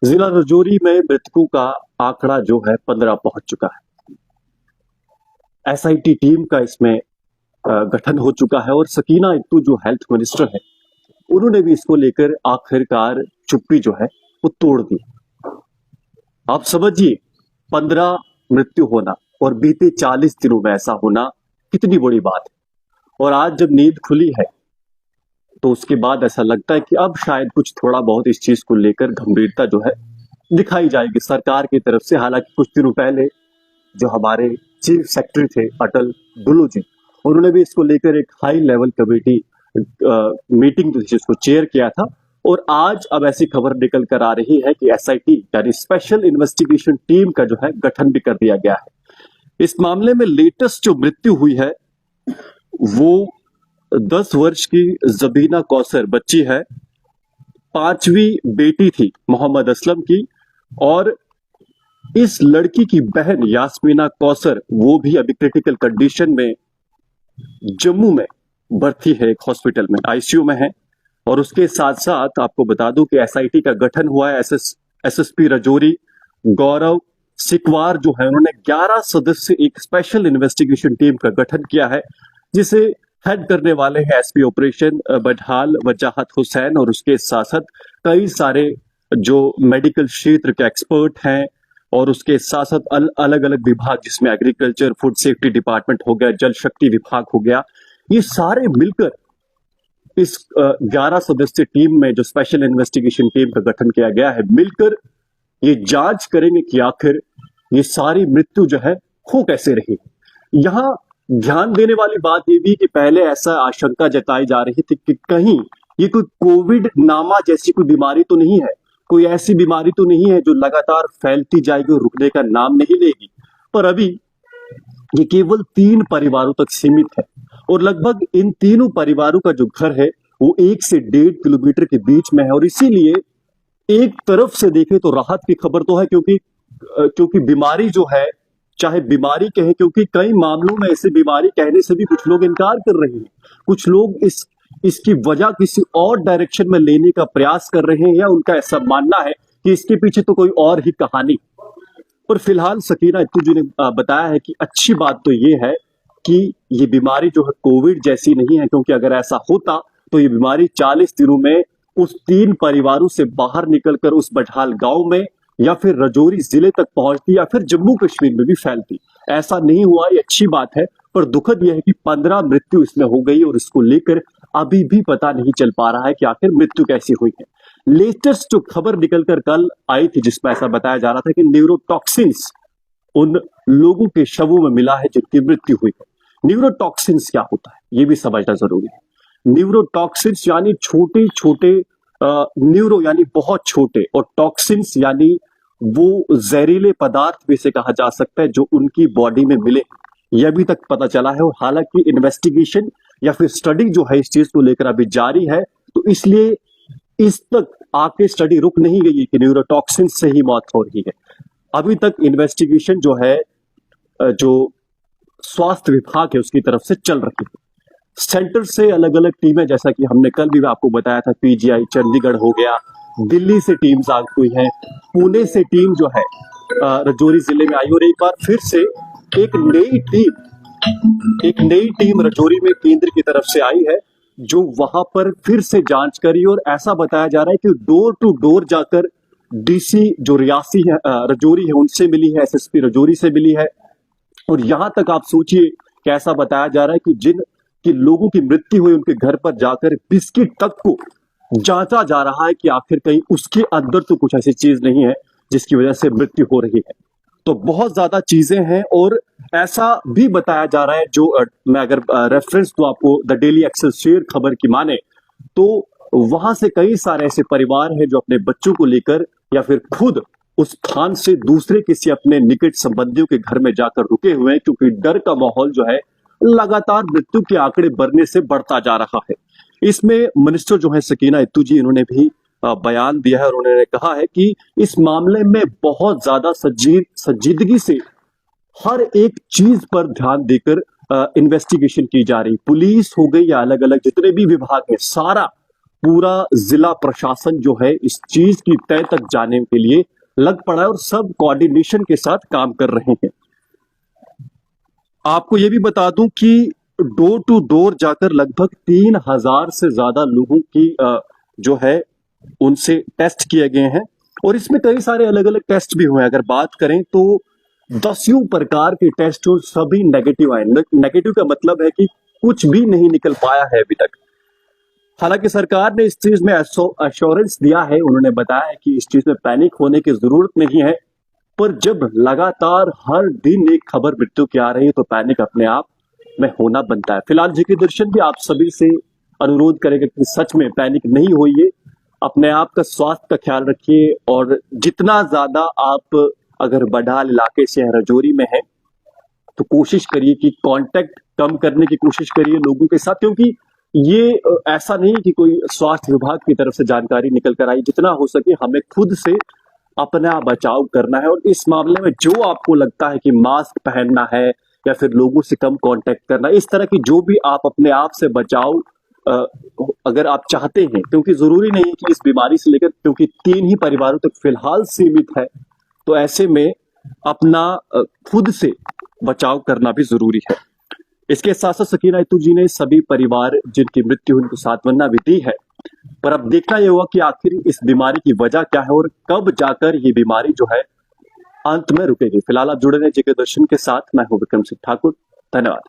जिला रजौरी में मृतकों का आंकड़ा जो है 15 पहुंच चुका है। एसआईटी टीम का इसमें गठन हो चुका है और सकीना इत्तू जो हेल्थ मिनिस्टर है उन्होंने भी इसको लेकर आखिरकार चुप्पी जो है वो तोड़ दी। आप समझिए 15 मृत्यु होना और बीते 40 दिनों में ऐसा होना कितनी बड़ी बात है। और आज जब नींद खुली है तो उसके बाद ऐसा लगता है कि अब शायद कुछ थोड़ा बहुत इस चीज को लेकर गंभीरता जो है दिखाई जाएगी सरकार की तरफ से। हालांकि कुछ दिनों पहले जो हमारे चीफ सेक्रेटरी थे अटल डुल्लू जी, उन्होंने भी इसको लेकर एक हाई लेवल कमेटी मीटिंग जिसको चेयर किया था। और आज अब ऐसी खबर निकल कर आ रही है कि एसआईटी यानी स्पेशल इन्वेस्टिगेशन टीम का जो है गठन भी कर दिया गया है। इस मामले में लेटेस्ट जो मृत्यु हुई है वो 10 वर्ष की जबीना कौसर बच्ची है, 5वीं बेटी थी मोहम्मद असलम की। और इस लड़की की बहन यास्मीना कौसर वो भी अभी क्रिटिकल कंडीशन में जम्मू में भर्ती है, एक हॉस्पिटल में आईसीयू में है। और उसके साथ साथ आपको बता दूं कि एसआईटी का गठन हुआ है। एसएसपी रजौरी गौरव सिकवार जो है उन्होंने 11 सदस्य एक स्पेशल इन्वेस्टिगेशन टीम का गठन किया है, जिसे हेड करने वाले हैं एसपी ऑपरेशन बडहाल वजाहत हुसैन। और उसके साथ साथ कई सारे जो मेडिकल क्षेत्र के एक्सपर्ट हैं और उसके साथ साथ अलग अलग विभाग जिसमें एग्रीकल्चर फूड सेफ्टी डिपार्टमेंट हो गया, जल शक्ति विभाग हो गया, ये सारे मिलकर इस 11 सदस्य टीम में जो स्पेशल इन्वेस्टिगेशन टीम का गठन किया गया है, मिलकर ये जांच करेंगे कि आखिर ये सारी मृत्यु जो है हो कैसे रही। यहां ध्यान देने वाली बात ये भी कि पहले ऐसा आशंका जताई जा रही थी कि कहीं ये कोई कोविड नामा जैसी कोई बीमारी तो नहीं है, कोई ऐसी बीमारी तो नहीं है जो लगातार फैलती जाएगी और रुकने का नाम नहीं लेगी। पर अभी ये केवल 3 परिवारों तक सीमित है और लगभग इन तीनों परिवारों का जो घर है वो 1 से 1.5 किलोमीटर के बीच में है। और इसीलिए एक तरफ से देखें तो राहत की खबर तो है, क्योंकि बीमारी जो है, चाहे बीमारी कहें, क्योंकि कई मामलों में ऐसी बीमारी कहने से भी कुछ लोग इनकार कर रहे हैं, कुछ लोग इसकी वजह किसी और डायरेक्शन में लेने का प्रयास कर रहे हैं, या उनका ऐसा मानना है कि इसके पीछे तो कोई और ही कहानी। पर फिलहाल सकीना इत्तू जी ने बताया है कि अच्छी बात तो ये है कि ये बीमारी जो है कोविड जैसी नहीं है, क्योंकि अगर ऐसा होता तो ये बीमारी 40 दिनों में उस 3 परिवारों से बाहर निकलकर उस बडहाल गांव में या फिर रजौरी जिले तक पहुंचती या फिर जम्मू कश्मीर में भी फैलती। ऐसा नहीं हुआ, ये अच्छी बात है। पर दुखद यह है कि 15 मृत्यु इसमें हो गई और इसको लेकर अभी भी पता नहीं चल पा रहा है कि आखिर मृत्यु कैसी हुई है। लेटेस्ट जो खबर निकलकर कल आई थी जिसमें ऐसा बताया जा रहा था कि न्यूरोटॉक्सिन्स उन लोगों के शवों में मिला है जिनकी मृत्यु हुई है। न्यूरोटॉक्सिन्स क्या होता है ये भी समझना जरूरी है। न्यूरोटॉक्सिन्स यानी छोटे छोटे, न्यूरो यानी बहुत छोटे, और टॉक्सिन्स यानी वो जहरीले पदार्थ भी से कहा जा सकता है जो उनकी बॉडी में मिले, यह अभी तक पता चला है। और हालांकि इन्वेस्टिगेशन या फिर स्टडी जो है इस चीज को लेकर अभी जारी है, तो इसलिए इस तक आके स्टडी रुक नहीं गई है कि न्यूरोटॉक्सिन से ही मौत हो रही है। अभी तक इन्वेस्टिगेशन जो है जो स्वास्थ्य विभाग है उसकी तरफ से चल रही है। सेंटर से अलग अलग टीमें, जैसा कि हमने कल भी आपको बताया था, पीजीआई चंडीगढ़ हो गया, दिल्ली से टीम्स आ हुई हैं, पुणे से टीम जो है रजौरी जिले में आई, और एक बार फिर से एक नई टीम रजौरी में केंद्र की तरफ से आई है जो वहां पर फिर से जांच करी। और ऐसा बताया जा रहा है कि डोर टू डोर जाकर डीसी जो रियासी है रजौरी है उनसे मिली है, एसएसपी रजौरी से मिली है। और यहां तक आप सोचिए कि ऐसा बताया जा रहा है कि जिन कि लोगों की मृत्यु हुई उनके घर पर जाकर बिस्किट तक को जांचा जा रहा है कि आखिर कहीं उसके अंदर तो कुछ ऐसी चीज नहीं है जिसकी वजह से मृत्यु हो रही है। तो बहुत ज्यादा चीजें हैं। और ऐसा भी बताया जा रहा है, जो मैं अगर रेफरेंस तो आपको द डेली एक्सेलसियर खबर की माने तो वहां से कई सारे ऐसे परिवार हैं जो अपने बच्चों को लेकर या फिर खुद उस स्थान से दूसरे किसी अपने निकट संबंधियों के घर में जाकर रुके हुए हैं, क्योंकि डर का माहौल जो है लगातार मृत्यु के आंकड़े बढ़ने से बढ़ता जा रहा है। इसमें मिनिस्टर जो है सकीना इत्तू जी, इन्होंने भी बयान दिया है और उन्होंने कहा है कि इस मामले में बहुत ज्यादा संजीदगी से हर एक चीज पर ध्यान देकर इन्वेस्टिगेशन की जा रही। पुलिस हो गई या अलग अलग जितने भी विभाग हैं, सारा पूरा जिला प्रशासन जो है इस चीज की तय तक जाने के लिए लग पड़ा है और सब कोऑर्डिनेशन के साथ काम कर रहे हैं। आपको यह भी बता दूं कि डोर टू डोर जाकर लगभग 3000 से ज्यादा लोगों की जो है उनसे टेस्ट किए गए हैं और इसमें कई सारे अलग अलग टेस्ट भी हुए हैं। अगर बात करें तो 10 प्रकार के टेस्ट और सभी नेगेटिव आए। नेगेटिव का मतलब है कि कुछ भी नहीं निकल पाया है अभी तक। हालांकि सरकार ने इस चीज में एश्योरेंस दिया है, उन्होंने बताया है कि इस चीज में पैनिक होने की जरूरत नहीं है, पर जब लगातार हर दिन एक खबर मृत्यु की आ रही है तो पैनिक अपने आप में होना बनता है। फिलहाल जीके दर्शन भी आप सभी से अनुरोध करेगा कि सच में पैनिक नहीं होइए, अपने आप का स्वास्थ्य का ख्याल रखिए और जितना ज्यादा आप अगर बडाल इलाके से रजौरी में है तो कोशिश करिए कि कांटेक्ट कम करने की कोशिश करिए लोगों के साथ, क्योंकि ये ऐसा नहीं कि कोई स्वास्थ्य विभाग की तरफ से जानकारी निकल कर आई। जितना हो सके हमें खुद से अपना बचाव करना है और इस मामले में जो आपको लगता है कि मास्क पहनना है या फिर लोगों से कम कांटेक्ट करना, इस तरह की जो भी आप अपने आप से बचाव अगर आप चाहते हैं, क्योंकि जरूरी नहीं कि इस बीमारी से लेकर, क्योंकि 3 ही परिवारों तक फिलहाल सीमित है, तो ऐसे में अपना खुद से बचाव करना भी जरूरी है। इसके साथ साथ सकीना इत्तू जी ने सभी परिवार जिनकी मृत्यु हुई उनको सांत्वना भी दी है, पर अब देखना यह होगा कि आखिर इस बीमारी की वजह क्या है और कब जाकर ये बीमारी जो है अंत में रुकेगी। फिलहाल आप जुड़े रहे जीके दर्शन के साथ। मैं हूं विक्रम सिंह ठाकुर, धन्यवाद।